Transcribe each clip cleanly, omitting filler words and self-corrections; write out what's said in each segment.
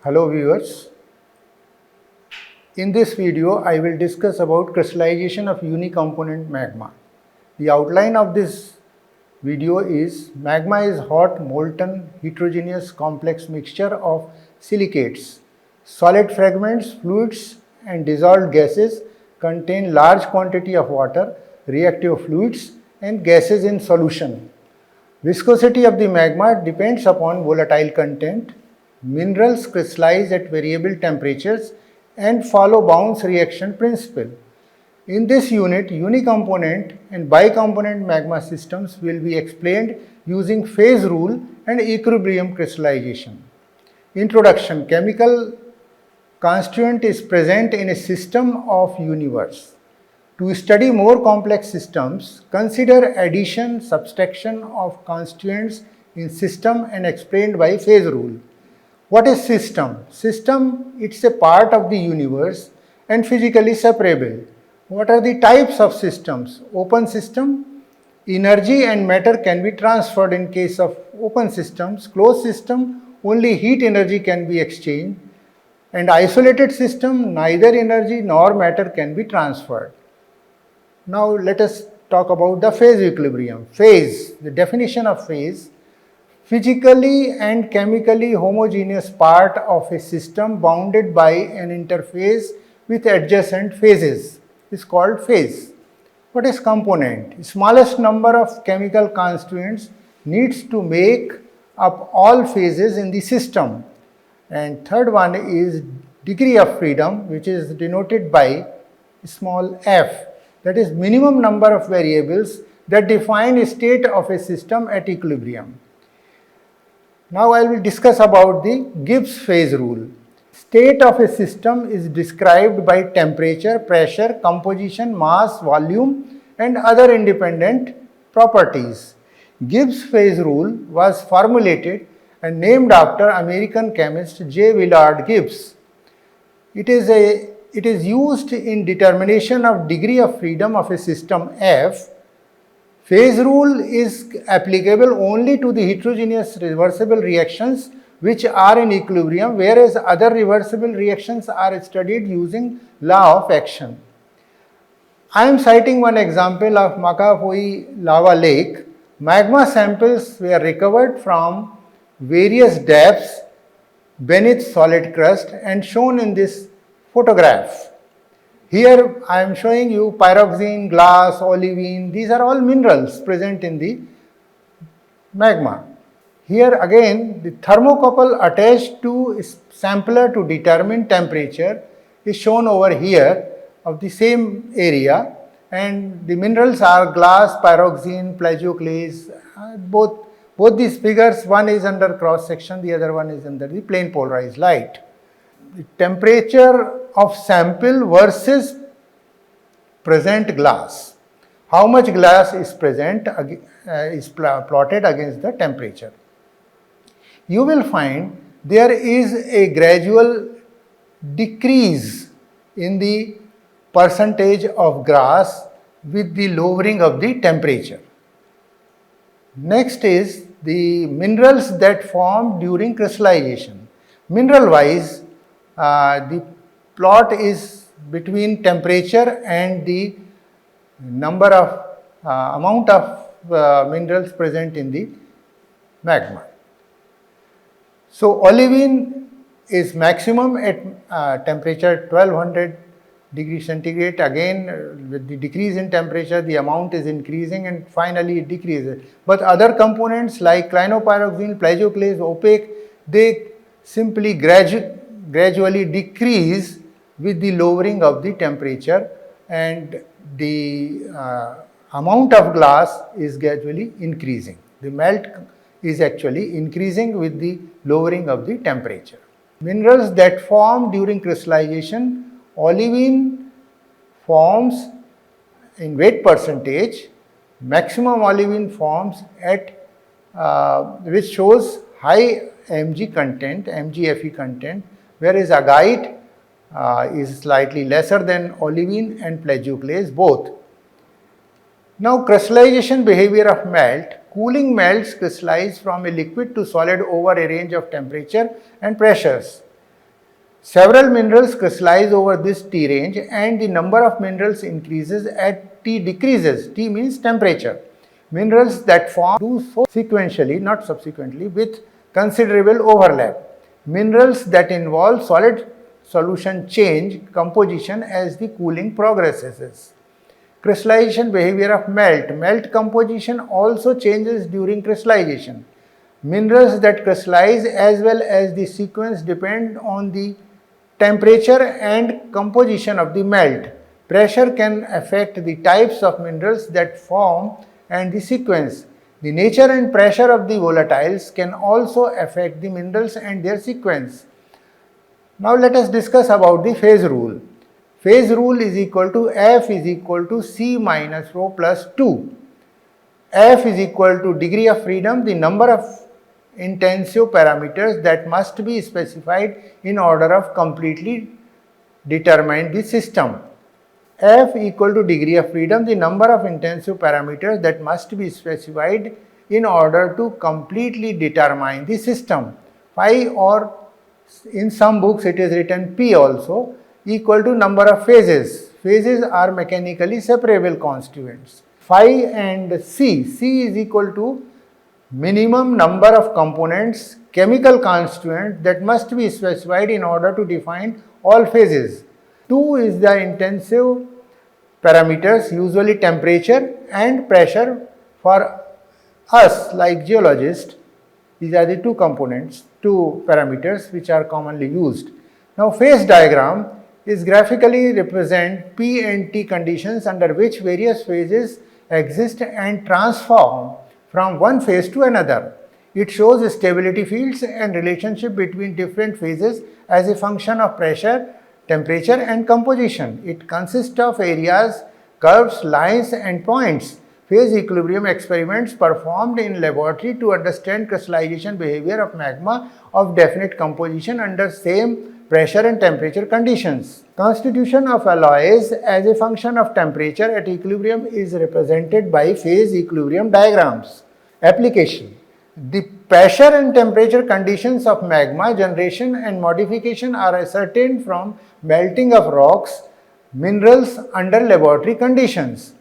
Hello viewers. In this video, I will discuss about crystallization of unicomponent magma. The outline of this video is: magma is hot, molten, heterogeneous complex mixture of silicates, solid fragments, fluids and dissolved gases, contain large quantity of water, reactive fluids and gases in solution. Viscosity of the magma depends upon volatile content. Minerals crystallize at variable temperatures and follow bounce reaction principle. In this unit, unicomponent and bicomponent magma systems will be explained using phase rule and equilibrium crystallization. Introduction: chemical constituent is present in a system of universe. To study more complex systems, consider addition, subtraction of constituents in system and explained by phase rule. What is system? System, it's a part of the universe and physically separable. What are the types of systems? Open system, energy and matter can be transferred in case of open systems. Closed system, only heat energy can be exchanged. And isolated system, neither energy nor matter can be transferred. Now let us talk about the phase equilibrium. Phase, the definition of phase: physically and chemically homogeneous part of a system bounded by an interface with adjacent phases is called phase. What is component? Smallest number of chemical constituents needs to make up all phases in the system. And third one is degree of freedom, which is denoted by small f. That is minimum number of variables that define a state of a system at equilibrium. Now I will discuss about the Gibbs phase rule. State of a system is described by temperature, pressure, composition, mass, volume and other independent properties. Gibbs phase rule was formulated and named after American chemist J. Willard Gibbs. It is used in determination of degree of freedom of a system F. Phase rule is applicable only to the heterogeneous reversible reactions which are in equilibrium, whereas other reversible reactions are studied using law of action. I am citing one example of Makapui lava lake. Magma samples were recovered from various depths beneath solid crust and shown in this photograph. Here I am showing you pyroxene, glass, olivine. These are all minerals present in the magma. Here again the thermocouple attached to sampler to determine temperature is shown over here of the same area, and the minerals are glass, pyroxene, plagioclase. Both these figures, one is under cross section, the other one is under the plane polarized light. The temperature of sample versus present glass. How much glass is present is plotted against the temperature. You will find there is a gradual decrease in the percentage of glass with the lowering of the temperature. Next is the minerals that form during crystallization. Mineral wise, the plot is between temperature and the number of amount of minerals present in the magma. So olivine is maximum at temperature 1200 degrees centigrade. Again, with the decrease in temperature, the amount is increasing and finally it decreases. But other components like clinopyroxene, plagioclase, opaque, they simply gradually decrease with the lowering of the temperature, and the amount of glass is gradually increasing. The melt is actually increasing with the lowering of the temperature. Minerals that form during crystallization: olivine forms in weight percentage, maximum olivine forms at which shows high Mg content, MgFe content, whereas agate is slightly lesser than olivine and plagioclase both. Now crystallization behavior of melt. Cooling melts crystallize from a liquid to solid over a range of temperature and pressures. Several minerals crystallize over this T range and the number of minerals increases as T decreases. T means temperature. Minerals that form do so sequentially, not subsequently, with considerable overlap. Minerals that involve solid solution change composition as the cooling progresses. Crystallization behavior of melt. Melt composition also changes during crystallization. Minerals that crystallize as well as the sequence depend on the temperature and composition of the melt. Pressure can affect the types of minerals that form and the sequence. The nature and pressure of the volatiles can also affect the minerals and their sequence. Now let us discuss about the phase rule. Phase rule is equal to F is equal to C minus rho plus 2. F is equal to degree of freedom, the number of intensive parameters that must be specified in order of completely determine the system. F equal to degree of freedom, the number of intensive parameters that must be specified in order to completely determine the system. Phi, or in some books it is written P also, equal to number of phases. Phases are mechanically separable constituents. Phi and C is equal to minimum number of components, chemical constituent that must be specified in order to define all phases. 2 is the intensive parameters, usually temperature and pressure for us like geologists. These are the two components, two parameters which are commonly used. Now phase diagram is graphically represent P and T conditions under which various phases exist and transform from one phase to another. It shows stability fields and relationship between different phases as a function of pressure, temperature and composition. It consists of areas, curves, lines and points. Phase equilibrium experiments performed in laboratory to understand crystallization behavior of magma of definite composition under same pressure and temperature conditions. Constitution of alloys as a function of temperature at equilibrium is represented by phase equilibrium diagrams. Application. The pressure and temperature conditions of magma generation and modification are ascertained from melting of rocks, minerals under laboratory conditions.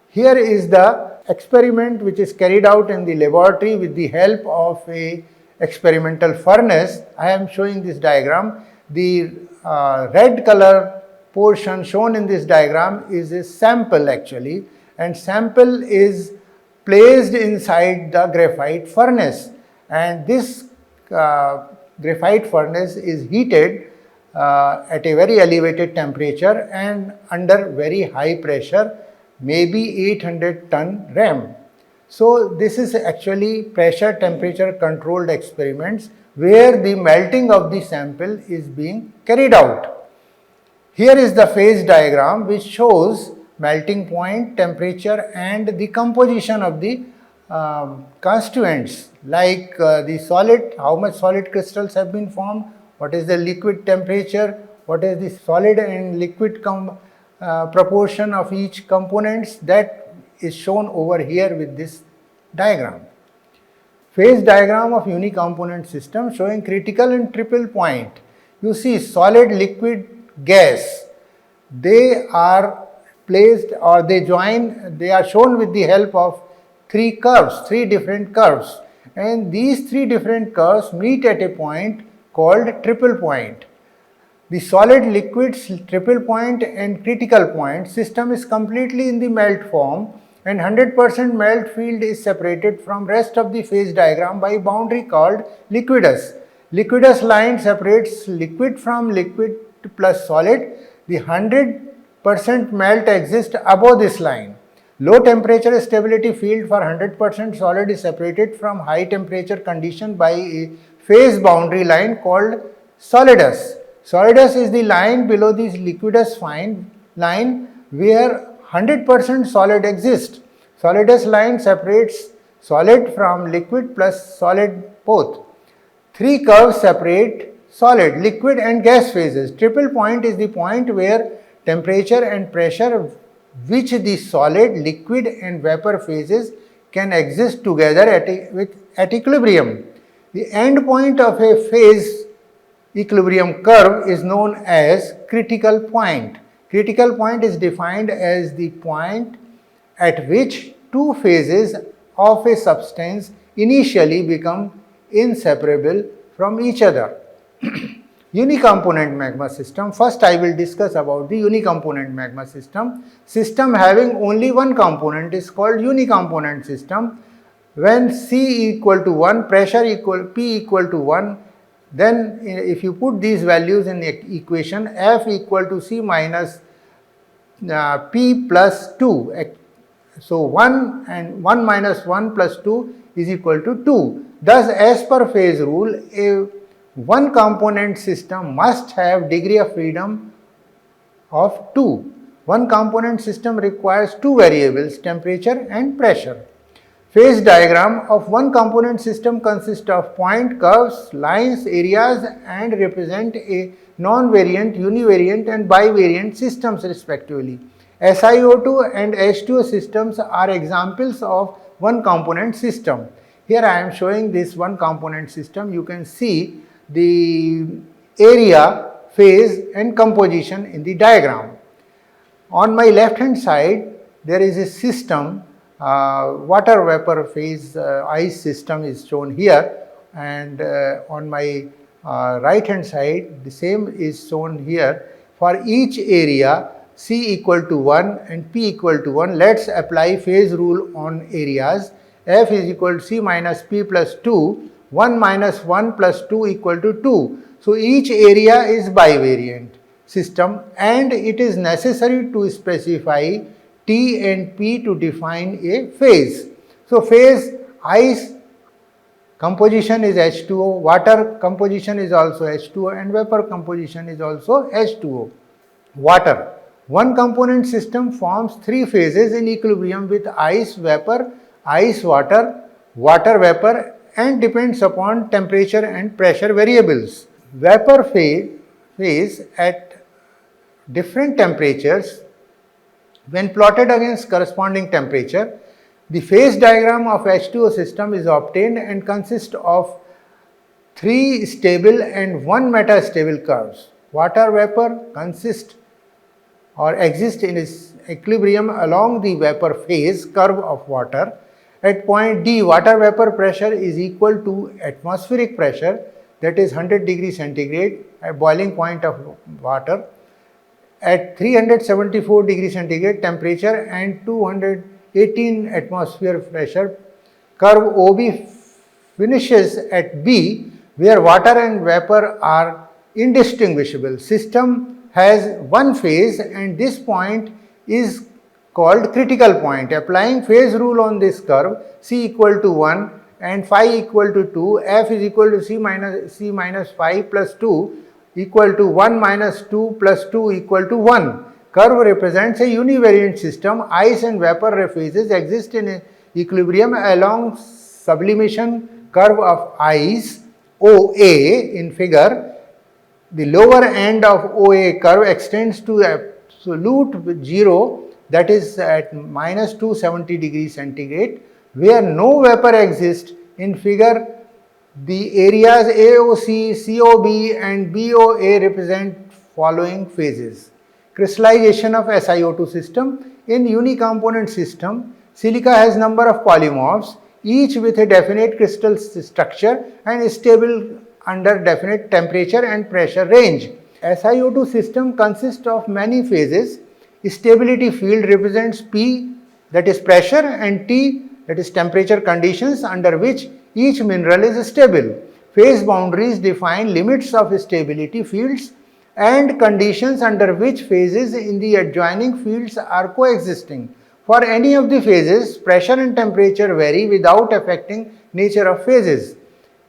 Here is the experiment which is carried out in the laboratory with the help of a experimental furnace. I am showing this diagram. The red color portion shown in this diagram is a sample actually, and sample is placed inside the graphite furnace, and this graphite furnace is heated at a very elevated temperature and under very high pressure, maybe 800 ton rem. So this is actually pressure temperature controlled experiments where the melting of the sample is being carried out. Here is the phase diagram which shows melting point, temperature and the composition of the constituents like the solid, how much solid crystals have been formed, what is the liquid temperature, what is the solid and liquid proportion of each components. That is shown over here with this diagram. Phase diagram of unicomponent system showing critical and triple point. You see solid, liquid, gas, they are placed or they join, they are shown with the help of three curves, three different curves, and these three different curves meet at a point called triple point. The solid, liquids, triple point and critical point system is completely in the melt form, and 100% melt field is separated from rest of the phase diagram by boundary called liquidus. Liquidus line separates liquid from liquid plus solid. The 100% melt exists above this line. Low temperature stability field for 100% solid is separated from high temperature condition by a phase boundary line called solidus. Solidus is the line below this liquidus fine line where 100% solid exists. Solidus line separates solid from liquid plus solid both. Three curves separate solid, liquid and gas phases. Triple point is the point where temperature and pressure which the solid, liquid and vapor phases can exist together at equilibrium. The end point of a phase equilibrium curve is known as critical point. Critical point is defined as the point at which two phases of a substance initially become inseparable from each other. Unicomponent magma system. First I will discuss about the unicomponent magma system. System having only one component is called unicomponent system. When C equal to 1, pressure equal P equal to 1, then if you put these values in the equation, F equal to C minus P plus 2. So 1 and 1 minus 1 plus 2 is equal to 2. Thus, as per phase rule, a one component system must have degree of freedom of 2. One component system requires two variables, temperature and pressure. Phase diagram of one component system consists of point, curves, lines, areas and represent a non-variant, univariant and bivariant systems respectively. SiO2 and H2O systems are examples of one component system. Here I am showing this one component system. You can see the area, phase and composition in the diagram. On my left hand side there is a system, water vapor phase ice system is shown here, and on my right hand side the same is shown here. For each area C equal to 1 and P equal to 1, let's apply phase rule on areas. F is equal to C minus P plus 2, 1 minus 1 plus 2 equal to 2. So each area is bivariant system and it is necessary to specify T and P to define a phase. So phase ice composition is H2O, water composition is also H2O and vapor composition is also H2O. Water. One component system forms three phases in equilibrium with ice vapor, ice water, water vapor and depends upon temperature and pressure variables. Vapor phase at different temperatures, when plotted against corresponding temperature, the phase diagram of H2O system is obtained and consists of three stable and one metastable curves. Water vapor consists or exist in its equilibrium along the vapor phase curve of water. At point D, water vapor pressure is equal to atmospheric pressure, that is 100 degrees centigrade at boiling point of water. At 374 degrees centigrade temperature and 218 atmosphere pressure, curve OB finishes at B, where water and vapor are indistinguishable. System has one phase and this point is called critical point. Applying phase rule on this curve, C equal to 1 and phi equal to 2, F is equal to C minus phi plus 2 equal to 1 minus 2 plus 2 equal to 1. Curve represents a univariant system. Ice and vapor phases exist in equilibrium along sublimation curve of ice OA in figure. The lower end of OA curve extends to absolute 0, that is at minus 270 degrees centigrade, where no vapor exists. In figure, the areas AOC, COB and BOA represent following phases. Crystallization of SiO2 system. In unicomponent system, silica has number of polymorphs, each with a definite crystal structure and stable under definite temperature and pressure range. SiO2 system consists of many phases. Stability field represents P, that is pressure, and T, that is temperature conditions under which each mineral is stable. Phase boundaries define limits of stability fields and conditions under which phases in the adjoining fields are coexisting. For any of the phases, pressure and temperature vary without affecting nature of phases.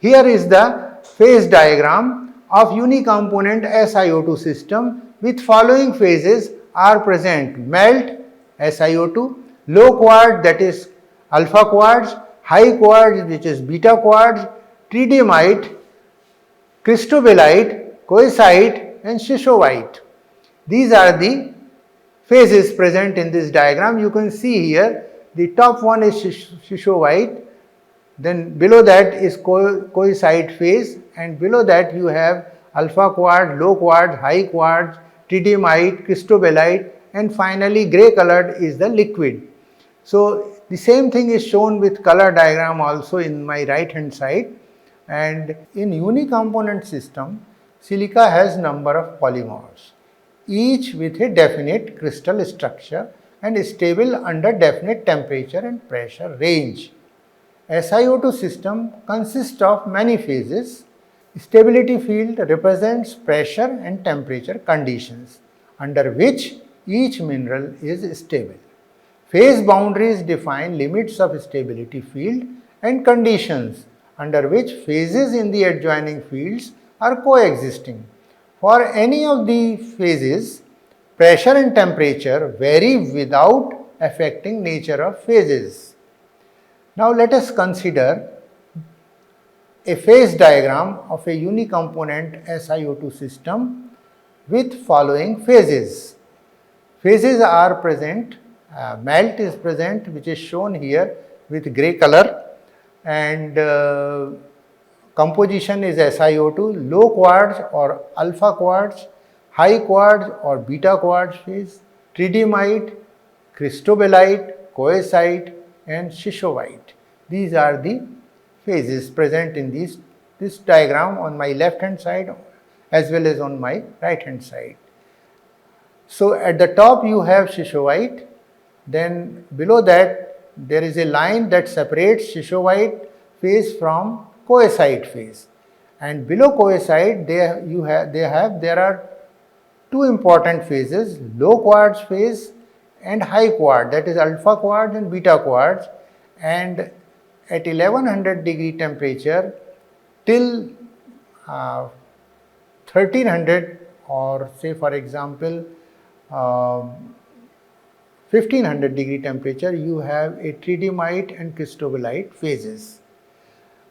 Here is the phase diagram of unicomponent SiO2 system with following phases are present: melt SiO2, low quartz, that is alpha quartz, high quartz, which is beta quartz, tritiumite, cristobalite, coesite and schistosite. These are the phases present in this diagram. You can see here the top one is schistosite, then below that is coesite phase, and below that you have alpha quartz, low quartz, high quartz, tritiumite, cristobalite, and finally grey colored is the liquid. So the same thing is shown with color diagram also in my right hand side. And in unicomponent system, silica has number of polymers, each with a definite crystal structure and stable under definite temperature and pressure range. SiO2 system consists of many phases. Stability field represents pressure and temperature conditions under which each mineral is stable. Phase boundaries define limits of stability field and conditions under which phases in the adjoining fields are coexisting. For any of the phases, pressure and temperature vary without affecting nature of phases. Now let us consider a phase diagram of a unicomponent SiO2 system with following phases. Phases are present, melt is present, which is shown here with grey color, and composition is SiO2, low quartz or alpha quartz, high quartz or beta quartz phase, tritiumite, cristobalite, coesite, and schistosite. These are the phases present in this diagram on my left hand side as well as on my right hand side. So at the top you have schistosite, then below that there is a line that separates schistosite phase from coesite phase, and below coesite there are two important phases, low quartz phase and high quartz, that is alpha quartz and beta quartz, and at 1100 degree temperature till 1300 or say for example 1500 degree temperature, you have a tritiumite and cristobalite phases.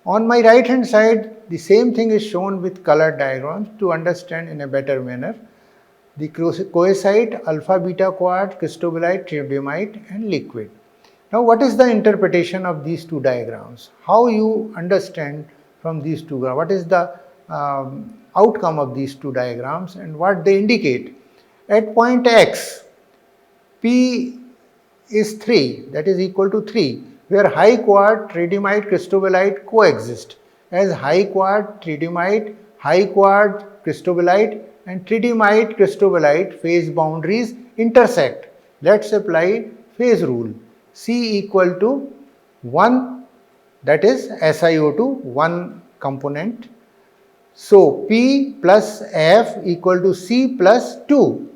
On my right hand side, the same thing is shown with colored diagrams to understand in a better manner the coesite, alpha beta quartz, cristobalite, tritiumite and liquid. Now what is the interpretation of these two diagrams? How you understand from these two, what is the outcome of these two diagrams and what they indicate? At point X, P is 3, that is equal to 3, where high quartz, tritiumite, cristobalite coexist, as high quartz, tritiumite, high quartz, cristobalite and tritiumite, cristobalite phase boundaries intersect. Let's apply phase rule. C equal to 1, that is SiO2, 1 component. So P plus F equal to C plus 2.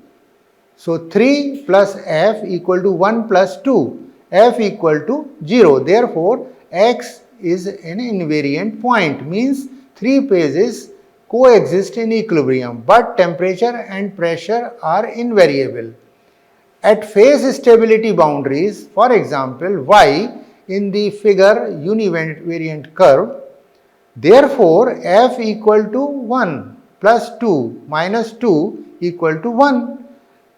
So 3 plus F equal to 1 plus 2, F equal to 0. Therefore, X is an invariant point, means three phases coexist in equilibrium, but temperature and pressure are invariable. At phase stability boundaries, for example, Y in the figure univariant curve, therefore, F equal to 1 plus 2 minus 2 equal to 1.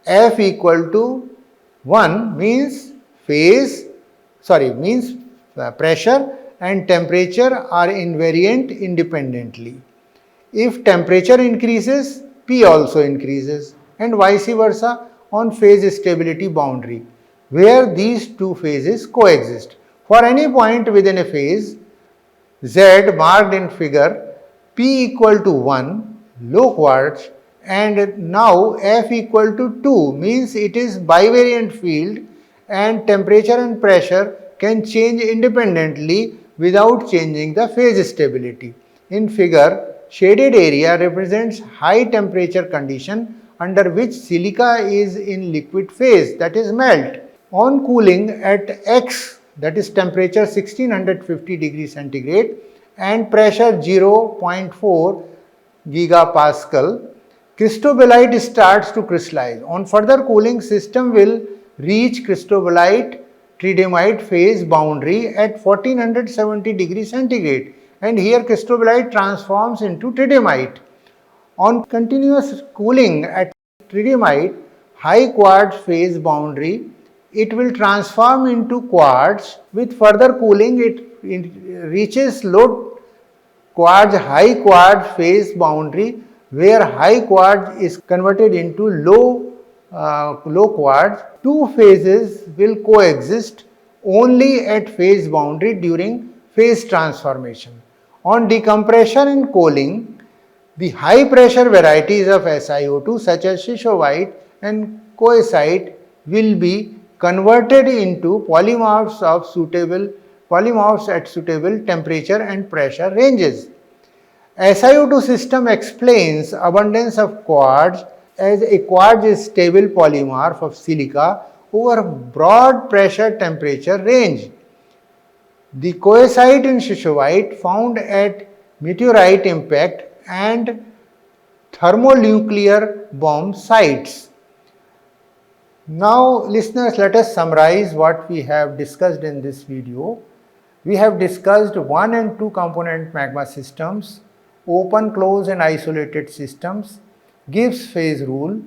F equal to 1 means pressure and temperature are invariant independently. If temperature increases, P also increases, and vice versa on phase stability boundary, where these two phases coexist. For any point within a phase, Z marked in figure, P equal to 1, low quartz, and now F equal to 2 means it is bivariant field and temperature and pressure can change independently without changing the phase stability. In figure, shaded area represents high temperature condition under which silica is in liquid phase, that is melt. On cooling at X, that is temperature 1650 degrees centigrade and pressure 0.4 gigapascal, cristobalite starts to crystallize. On further cooling, system will reach cristobalite tritiumite phase boundary at 1470 degrees centigrade, and here cristobalite transforms into tritiumite. On continuous cooling at tritiumite high quartz phase boundary, it will transform into quartz. With further cooling, it reaches low quartz high quartz phase boundary where high quartz is converted into low quartz. Two phases will coexist only at phase boundary during phase transformation. On decompression and cooling, the high pressure varieties of SiO2 such as schistosite and coesite will be converted into polymorphs at suitable temperature and pressure ranges. SiO2 system explains abundance of quartz as a quartz is stable polymorph of silica over broad pressure temperature range. The coesite and schistosite found at meteorite impact and thermonuclear bomb sites. Now listeners, let us summarize what we have discussed in this video. We have discussed 1 and 2 component magma systems, open, closed and isolated systems, Gibbs phase rule,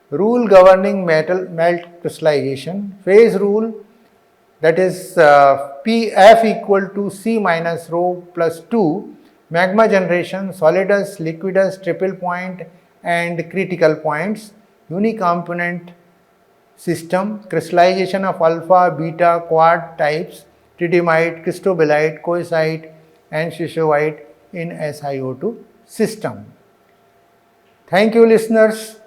rule governing melt crystallization, phase rule, that is F equal to C minus rho plus 2, magma generation, solidus, liquidus, triple point and critical points, unicomponent system, crystallization of alpha, beta, quad types, tridymite, cristobalite, coesite and schistosite in SiO2 system. Thank you listeners.